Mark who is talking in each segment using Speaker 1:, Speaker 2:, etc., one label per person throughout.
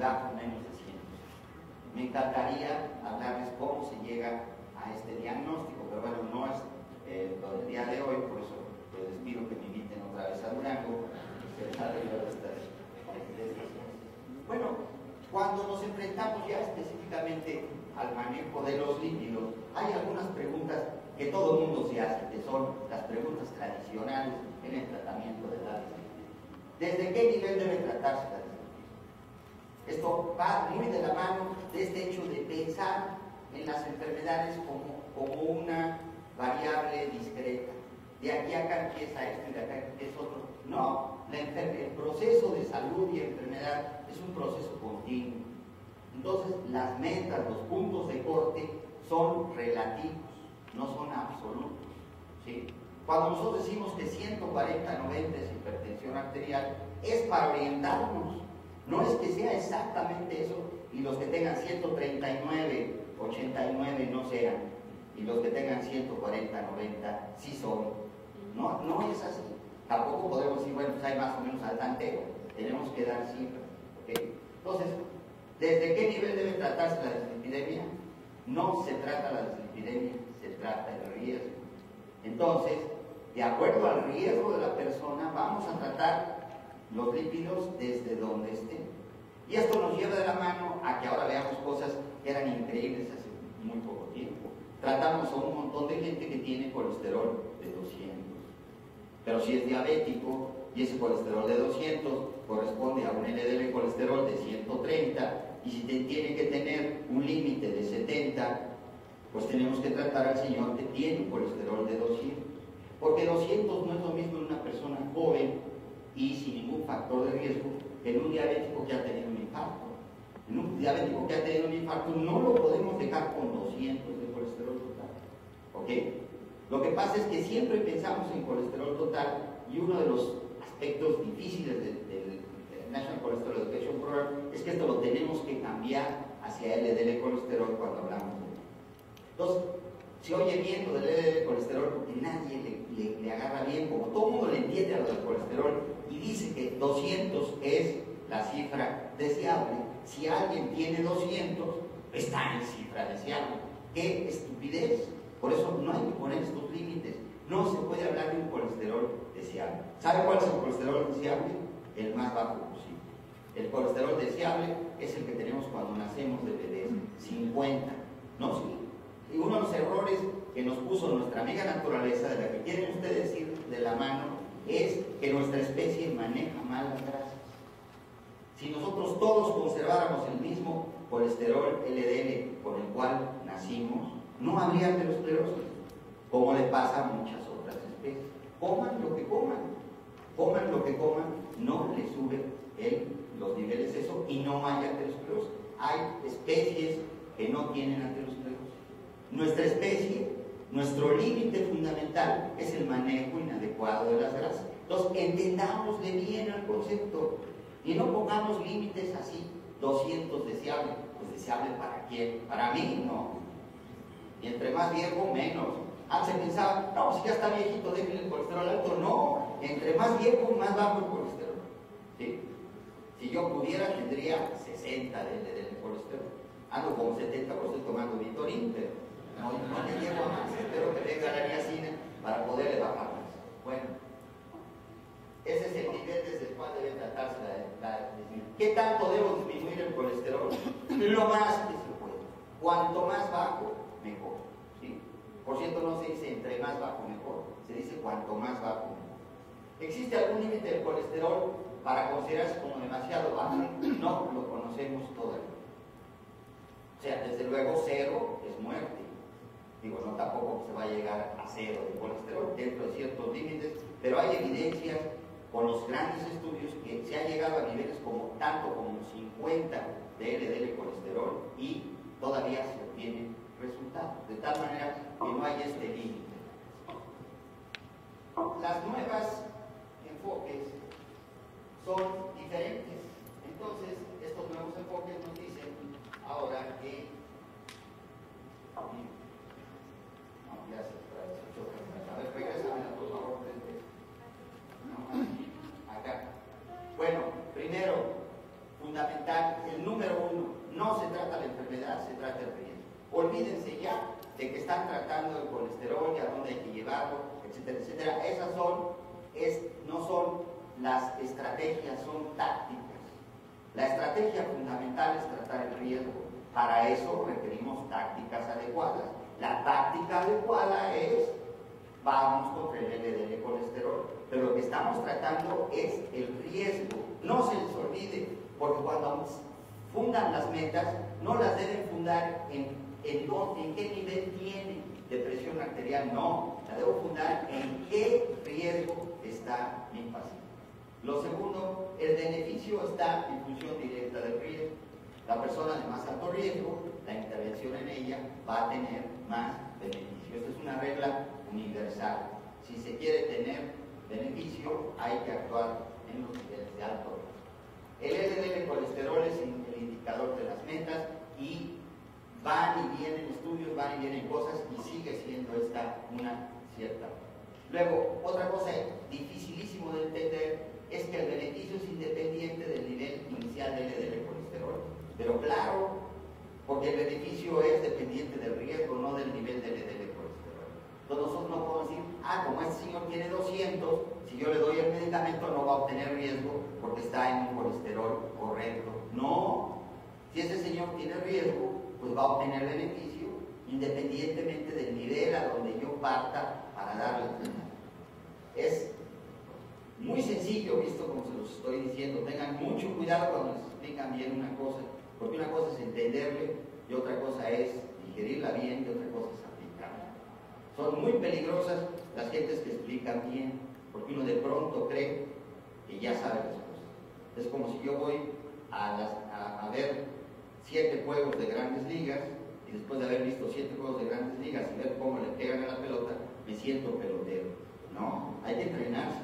Speaker 1: bajo menos de 100. Me encantaría hablarles cómo se llega a este diagnóstico, pero bueno, no es lo del día de hoy, por eso les pido que me inviten otra vez a Durango. Bueno, cuando nos enfrentamos ya específicamente al manejo de los lípidos, hay algunas preguntas que todo el mundo se hace, que son las preguntas tradicionales en el tratamiento de la dislipidemia. ¿Desde qué nivel debe tratarse la dislipidemia? Esto va muy de la mano de este hecho de pensar en las enfermedades como una variable discreta. De aquí a acá empieza esto y de acá empieza otro. No, el proceso de salud y enfermedad es un proceso continuo. Entonces, las metas, los puntos de corte son relativos, no son absolutos, ¿sí? Cuando nosotros decimos que 140/90 es hipertensión arterial, es para orientarnos. No es que sea exactamente eso, y los que tengan 139/89 no sean, y los que tengan 140/90 sí son. No es así. Tampoco podemos decir, bueno, pues hay más o menos al tanteo. Tenemos que dar cifras, ¿okay? Entonces, ¿desde qué nivel debe tratarse la dislipidemia? No se trata la dislipidemia, se trata el riesgo. Entonces, de acuerdo al riesgo de la persona, vamos a tratar los lípidos desde donde estén. Y esto nos lleva de la mano a que ahora veamos cosas que eran increíbles hace muy poco tiempo. Tratamos a un montón de gente que tiene colesterol de 200. Pero si es diabético y ese colesterol de 200 corresponde a un LDL colesterol de 130, y si tiene que tener un límite de 70, pues tenemos que tratar al señor que tiene un colesterol de 200. Porque 200 no es lo mismo en una persona joven y sin ningún factor de riesgo que en un diabético que ha tenido un infarto. En un diabético que ha tenido un infarto no lo podemos dejar con 200 de colesterol total. ¿Ok? Lo que pasa es que siempre pensamos en colesterol total, y uno de los aspectos difíciles del National Cholesterol Education Program es que esto lo tenemos que cambiar hacia LDL colesterol cuando hablamos de él. Entonces, se oye bien lo del LDL colesterol porque nadie le agarra bien, como todo el mundo le entiende a lo del colesterol y dice que 200 es la cifra deseable. Si alguien tiene 200, está en cifra deseable. ¡Qué estupidez! Por eso no hay que poner estos límites. No se puede hablar de un colesterol deseable. ¿Sabe cuál es el colesterol deseable? El más bajo posible. El colesterol deseable es el que tenemos cuando nacemos de bebés, 50. ¿No? Sí. Y uno de los errores que nos puso nuestra amiga naturaleza, de la que quieren ustedes ir de la mano, es que nuestra especie maneja mal las grasas. Si nosotros todos conserváramos el mismo colesterol LDL con el cual nacimos, no habría aterosclerosis, como le pasa a muchas otras especies. Coman lo que coman, no le sube los niveles de eso y no hay aterosclerosis. Hay especies que no tienen aterosclerosis. Nuestra especie, nuestro límite fundamental es el manejo inadecuado de las grasas. Entonces, entendámosle bien al concepto y no pongamos límites así, 200 deseable. Pues deseable ¿para quién? Para mí, no. Y entre más viejo, menos. Antes pensaba, no, si ya está viejito, déjenle el colesterol alto. No, entre más viejo, más bajo el colesterol. ¿Sí? Si yo pudiera, tendría 60 de colesterol. Ando como 70 porque estoy tomando Vitorin, pero no le llego a más. Espero que tenga la niacina para poderle bajar más. Bueno, ese es el nivel desde el cual debe tratarse la disminución. ¿Qué tanto debo disminuir el colesterol? Lo más que se puede. Cuanto más bajo, mejor. ¿Sí? Por cierto, no se dice entre más bajo mejor, se dice cuanto más bajo mejor. ¿Existe algún límite del colesterol para considerarse como demasiado bajo? No lo conocemos todavía. O sea, desde luego 0 es muerte. Digo, no tampoco se va a llegar a 0 de colesterol dentro de ciertos límites, pero hay evidencias con los grandes estudios que se ha llegado a niveles como tanto como 50 de LDL colesterol y todavía se obtienen resultados, de tal manera que no hay este límite. Las nuevas enfoques son diferentes. Entonces, estos nuevos enfoques nos dicen ahora que ya se a ver, regrésame por favor. Acá. Bueno, primero, fundamental, el número uno, no se trata la enfermedad, se trata el riesgo. Olvídense ya de que están tratando el colesterol y a dónde hay que llevarlo, etcétera, etcétera. Esas no son las estrategias, son tácticas. La estrategia fundamental es tratar el riesgo. Para eso requerimos tácticas adecuadas. La táctica adecuada es, vamos contra el LDL colesterol, pero lo que estamos tratando es el riesgo. No se les olvide, porque cuando fundan las metas, no las deben fundar en qué nivel tiene de presión arterial, no, la debo fundar en qué riesgo está mi paciente. Lo segundo, el beneficio está en función directa del riesgo. La persona de más alto riesgo, la intervención en ella va a tener más beneficio. Esta es una regla universal. Si se quiere tener beneficio, hay que actuar en los niveles de alto riesgo. El LDL colesterol es el indicador de las metas y van y vienen estudios, van y vienen cosas y sigue siendo esta una cierta. Luego, otra cosa dificilísimo de entender es que el beneficio es independiente del nivel inicial del LDL colesterol. Pero claro, porque el beneficio es dependiente del riesgo, no del nivel del LDL colesterol. Entonces nosotros no podemos decir, como este señor tiene 200, si yo le doy el medicamento no va a obtener riesgo porque está en un colesterol correcto. No, si ese señor tiene riesgo, pues va a obtener beneficio independientemente del nivel a donde yo parta para darle el tratamiento. Es muy sencillo, visto como se los estoy diciendo. Tengan mucho cuidado cuando les explican bien una cosa, porque una cosa es entenderle y otra cosa es digerirla bien y otra cosa es aplicarla. Son muy peligrosas las gentes que explican bien, porque uno de pronto cree que ya sabe las cosas. Es como si yo voy a ver 7 juegos de Grandes Ligas y después de haber visto 7 juegos de Grandes Ligas y ver cómo le pegan a la pelota, me siento pelotero. No, hay que entrenarse.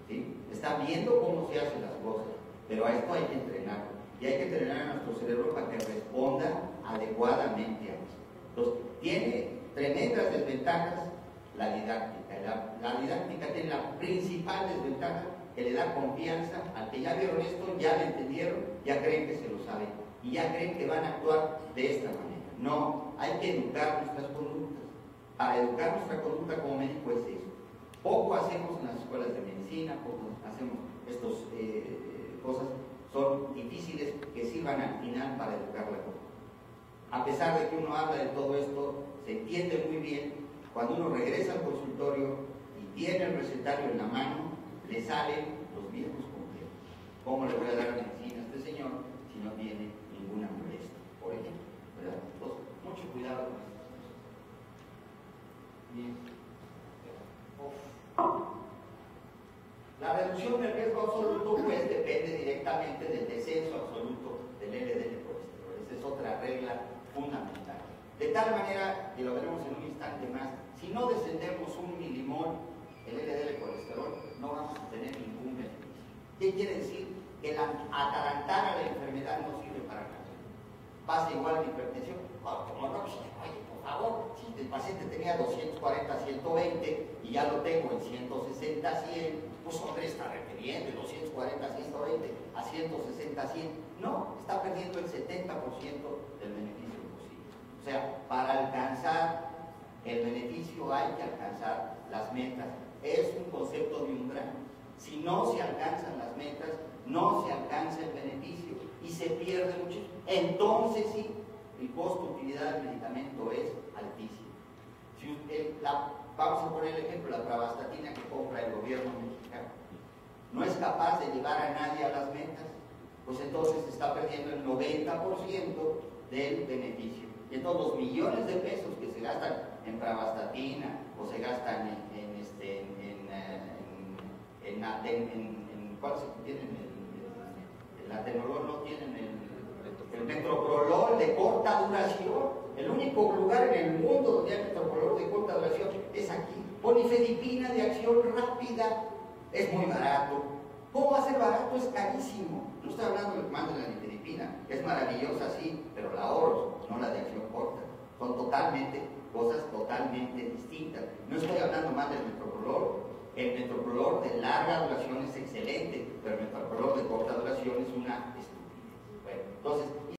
Speaker 1: ¿Sí? Están viendo cómo se hacen las cosas, pero a esto hay que entrenar. Y hay que entrenar a nuestro cerebro para que responda adecuadamente a eso. Entonces, tiene tremendas desventajas la didáctica. La didáctica tiene la principal desventaja que le da confianza al que ya vieron esto, ya lo entendieron, ya creen que se lo saben y ya creen que van a actuar de esta manera. No, hay que educar nuestras conductas. Para educar nuestra conducta como médico es eso. Poco hacemos en las escuelas de medicina, poco hacemos estas cosas, son difíciles que sirvan al final para educar la conducta. A pesar de que uno habla de todo esto, se entiende muy bien, cuando uno regresa al consultorio y tiene el recetario en la mano, le salen los viejos complejos. ¿Cómo le voy a dar medicina a este señor si no tiene ninguna molestia, por ejemplo? ¿Verdad? Entonces, mucho cuidado con estas cosas. Bien. La reducción del riesgo absoluto pues depende directamente del descenso absoluto del LDL colesterol. Esa es otra regla fundamental. De tal manera, que lo veremos en un instante más, si no descendemos un milimol el LDL colesterol, no vamos a tener ningún beneficio. ¿Qué quiere decir? Que atarantar a la enfermedad no sirve para nada. Pasa igual la hipertensión. Como no, oye, por favor, si el paciente tenía 240, 120 y ya lo tengo en 160, 100, pues hombre, está repitiendo de 240, 120 a 160, 100. No, está perdiendo el 70% del beneficio posible. O sea, para alcanzar el beneficio hay que alcanzar las metas. Es un concepto de umbral. Si no se alcanzan las metas, no se alcanza el beneficio y se pierde mucho. Entonces sí, el costo-utilidad del medicamento es altísimo. Si vamos a poner el ejemplo, la pravastatina que compra el gobierno mexicano no es capaz de llevar a nadie a las metas, pues entonces está perdiendo el 90% del beneficio. Y entonces los millones de pesos que se gastan en pravastatina o se gastan ¿cuál se tienen? El atenolol, no tienen el metoprolol de corta duración. El único lugar en el mundo donde hay metoprolol de corta duración es aquí. Polifedipina de acción rápida es muy barato. ¿Cómo va a ser barato? Es carísimo. No estoy hablando del más de la nifedipina, es maravillosa, sí, pero la Oros, no la de acción corta. Son cosas totalmente distintas. No estoy hablando más del metoprolol. El metoprolol de larga duración es excelente, pero el metoprolol de corta duración es una estupidez. Entonces,